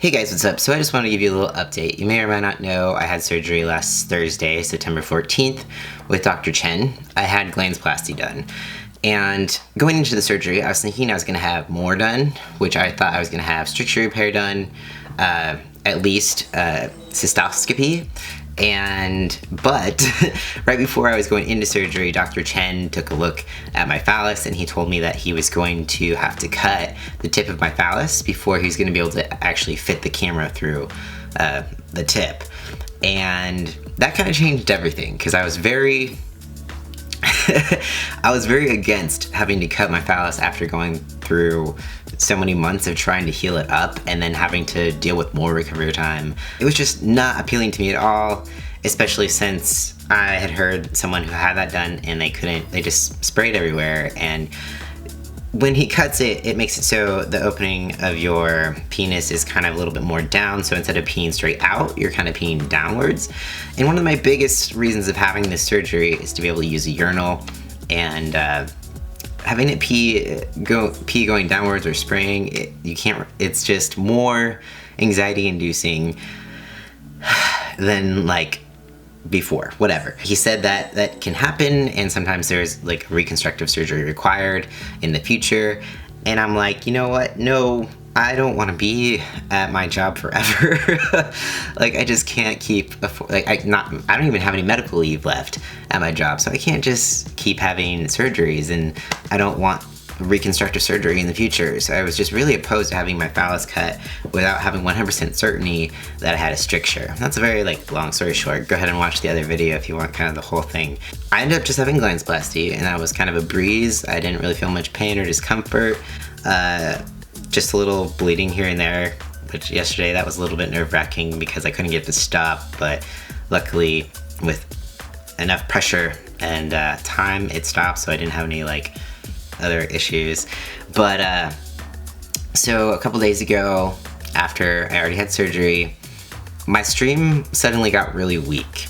Hey guys, what's up? So I just want to give you a little update. You may or may not know I had surgery last Thursday, September 14th, with Dr. Chen. I had Phalloplasty done. And going into the surgery, I was thinking I was going to have more done, which I thought I was going to have stricture repair done, at least cystoscopy. But right before I was going into surgery, Dr. Chen took a look at my phallus and he told me that he was going to have to cut the tip of my phallus before he's going to be able to actually fit the camera through the tip. And that kind of changed everything because I was very against having to cut my phallus after going through so many months of trying to heal it up and then having to deal with more recovery time. It was just not appealing to me at all, especially since I had heard someone who had that done and they just sprayed everywhere. And when he cuts it, it makes it so the opening of your penis is kind of a little bit more down, so instead of peeing straight out, you're kind of peeing downwards. And one of my biggest reasons of having this surgery is to be able to use a urinal, and having it pee going downwards or spraying, it's just more anxiety inducing than like before, whatever. He said that that can happen and sometimes there's like reconstructive surgery required in the future. And I'm like, you know what? No, I don't want to be at my job forever. Like I just can't keep, I don't even have any medical leave left at my job. So I can't just keep having surgeries, and I don't want reconstructive surgery in the future. So I was just really opposed to having my phallus cut without having 100% certainty that I had a stricture. That's a very long story short. Go ahead and watch the other video if you want kind of the whole thing. I ended up just having Phalloplasty, and that was kind of a breeze. I didn't really feel much pain or discomfort. Just a little bleeding here and there, which yesterday that was a little bit nerve-wracking because I couldn't get it to stop, but luckily with enough pressure and time it stopped, so I didn't have any other issues. But so a couple days ago, after I already had surgery, my stream suddenly got really weak,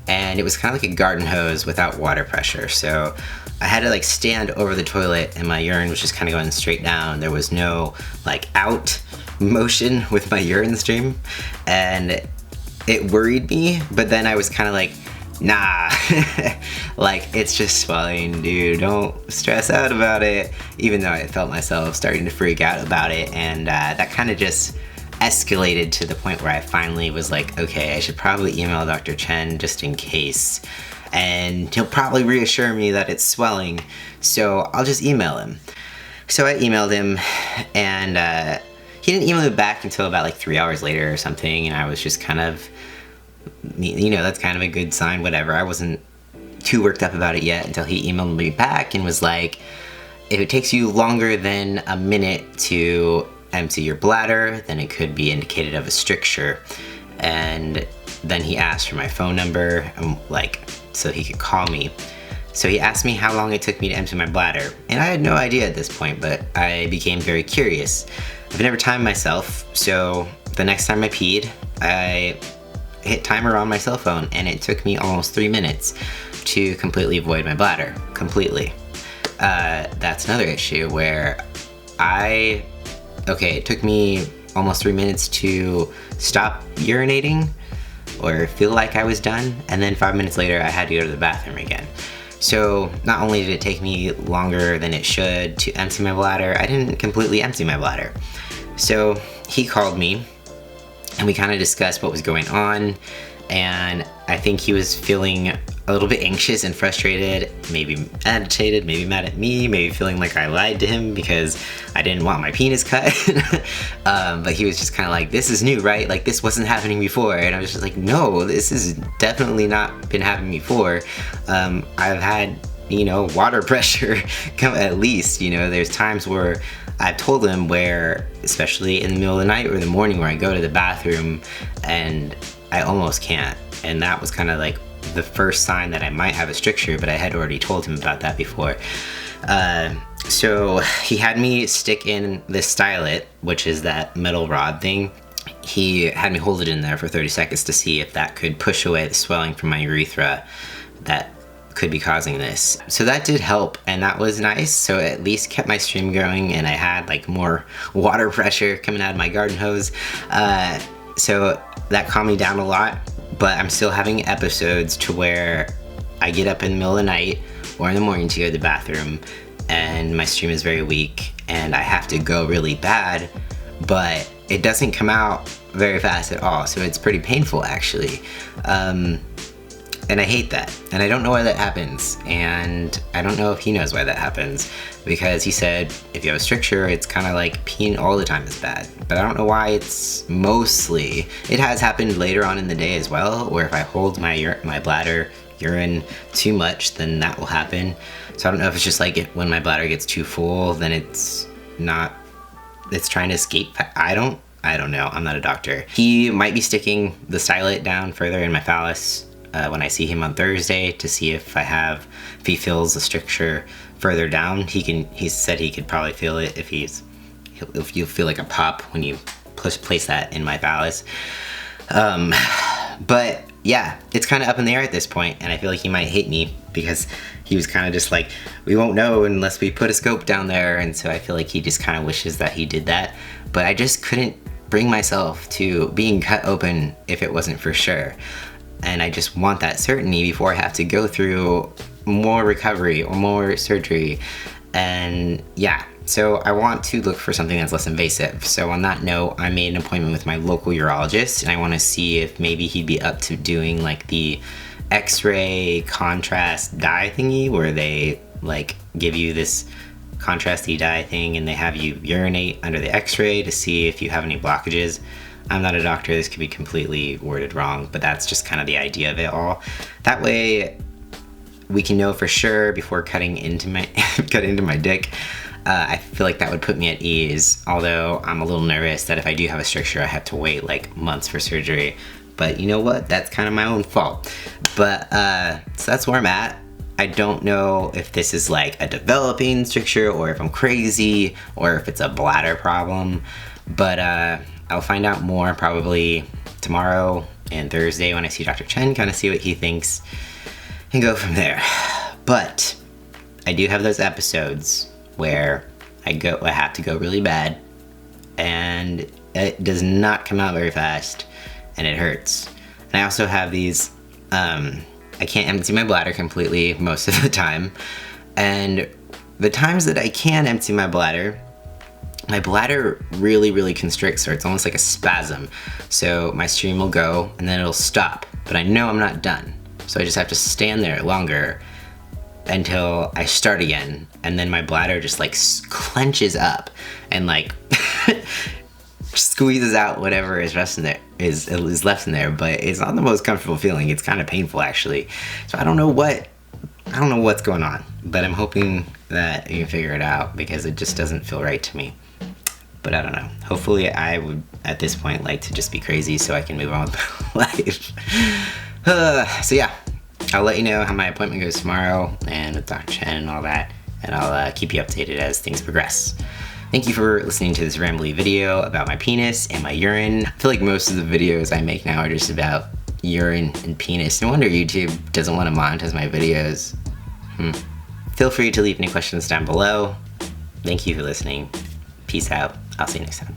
and it was kind of like a garden hose without water pressure. So I had to stand over the toilet and my urine was just kind of going straight down. There was no out motion with my urine stream, and it worried me. But then I was kind of nah, it's just swelling, dude, don't stress out about it, even though I felt myself starting to freak out about it. And that kind of just escalated to the point where I finally was like, okay, I should probably email Dr. Chen just in case, and he'll probably reassure me that it's swelling, so I'll just email him. So I emailed him, and he didn't email me back until about 3 hours later or something, and I was just kind of, that's kind of a good sign, whatever. I wasn't too worked up about it yet until he emailed me back and was like, if it takes you longer than a minute to empty your bladder, then it could be indicated of a stricture. And then he asked for my phone number, so he could call me. So he asked me how long it took me to empty my bladder, and I had no idea at this point, but I became very curious. I've never timed myself, so the next time I peed, I hit timer on my cell phone, and it took me almost 3 minutes to completely void my bladder, completely. That's another issue where it took me almost 3 minutes to stop urinating or feel like I was done, and then 5 minutes later I had to go to the bathroom again. So not only did it take me longer than it should to empty my bladder, I didn't completely empty my bladder. So he called me and we kind of discussed what was going on, and I think he was feeling a little bit anxious and frustrated, maybe agitated, maybe mad at me, maybe feeling like I lied to him because I didn't want my penis cut. But he was just kind of this is new, right? This wasn't happening before. And I was just no, this has definitely not been happening before. I've had, water pressure come at least, there's times where I've told him where, especially in the middle of the night or the morning, where I go to the bathroom and I almost can't. And that was kind of the first sign that I might have a stricture, but I had already told him about that before. So he had me stick in this stylet, which is that metal rod thing. He had me hold it in there for 30 seconds to see if that could push away the swelling from my urethra that could be causing this. So that did help, and that was nice. So it at least kept my stream going, and I had like more water pressure coming out of my garden hose. So that calmed me down a lot, but I'm still having episodes to where I get up in the middle of the night or in the morning to go to the bathroom, and my stream is very weak, and I have to go really bad, but it doesn't come out very fast at all, so it's pretty painful actually. And I hate that, and I don't know why that happens, and I don't know if he knows why that happens, because he said if you have a stricture, it's kind of like peeing all the time is bad, but I don't know why. It's mostly, it has happened later on in the day as well, where if I hold my bladder urine too much, then that will happen. So I don't know if it's just like when my bladder gets too full, then it's trying to escape. I don't know, I'm not a doctor. He might be sticking the stylet down further in my phallus when I see him on Thursday to see if he feels the stricture further down. He said he could probably feel it if you feel like a pop when you place that in my phallus. But yeah, it's kind of up in the air at this point, and I feel like he might hate me because he was kind of just like, we won't know unless we put a scope down there, and so I feel like he just kind of wishes that he did that, but I just couldn't bring myself to being cut open if it wasn't for sure. And I just want that certainty before I have to go through more recovery or more surgery. And yeah, so I want to look for something that's less invasive. So on that note, I made an appointment with my local urologist, and I want to see if maybe he'd be up to doing like the X-ray contrast dye thingy, where they like give you this contrasty dye thing and they have you urinate under the X-ray to see if you have any blockages. I'm not a doctor, this could be completely worded wrong, but that's just kind of the idea of it all. That way we can know for sure before cutting into my dick. I feel like that would put me at ease, although I'm a little nervous that if I do have a stricture, I have to wait like months for surgery. But you know what? That's kind of my own fault. But so that's where I'm at. I don't know if this is like a developing stricture or if I'm crazy or if it's a bladder problem, but I'll find out more probably tomorrow and Thursday when I see Dr. Chen, kind of see what he thinks and go from there. But I do have those episodes where I have to go really bad, and it does not come out very fast, and it hurts. And I also have these, I can't empty my bladder completely most of the time, and the times that I can empty my bladder really, really constricts, or it's almost like a spasm. So my stream will go, and then it'll stop, but I know I'm not done. So I just have to stand there longer until I start again, and then my bladder just like clenches up and like squeezes out whatever is left in there, but it's not the most comfortable feeling. It's kind of painful actually. So I don't know what's going on, but I'm hoping that you can figure it out because it just doesn't feel right to me. But I don't know. Hopefully I would at this point like to just be crazy so I can move on with my life. So yeah, I'll let you know how my appointment goes tomorrow and with Dr. Chen and all that, and I'll keep you updated as things progress. Thank you for listening to this rambly video about my penis and my urine. I feel like most of the videos I make now are just about urine and penis. No wonder YouTube doesn't want to monetize my videos. Feel free to leave any questions down below. Thank you for listening. Peace out. I'll see you next time.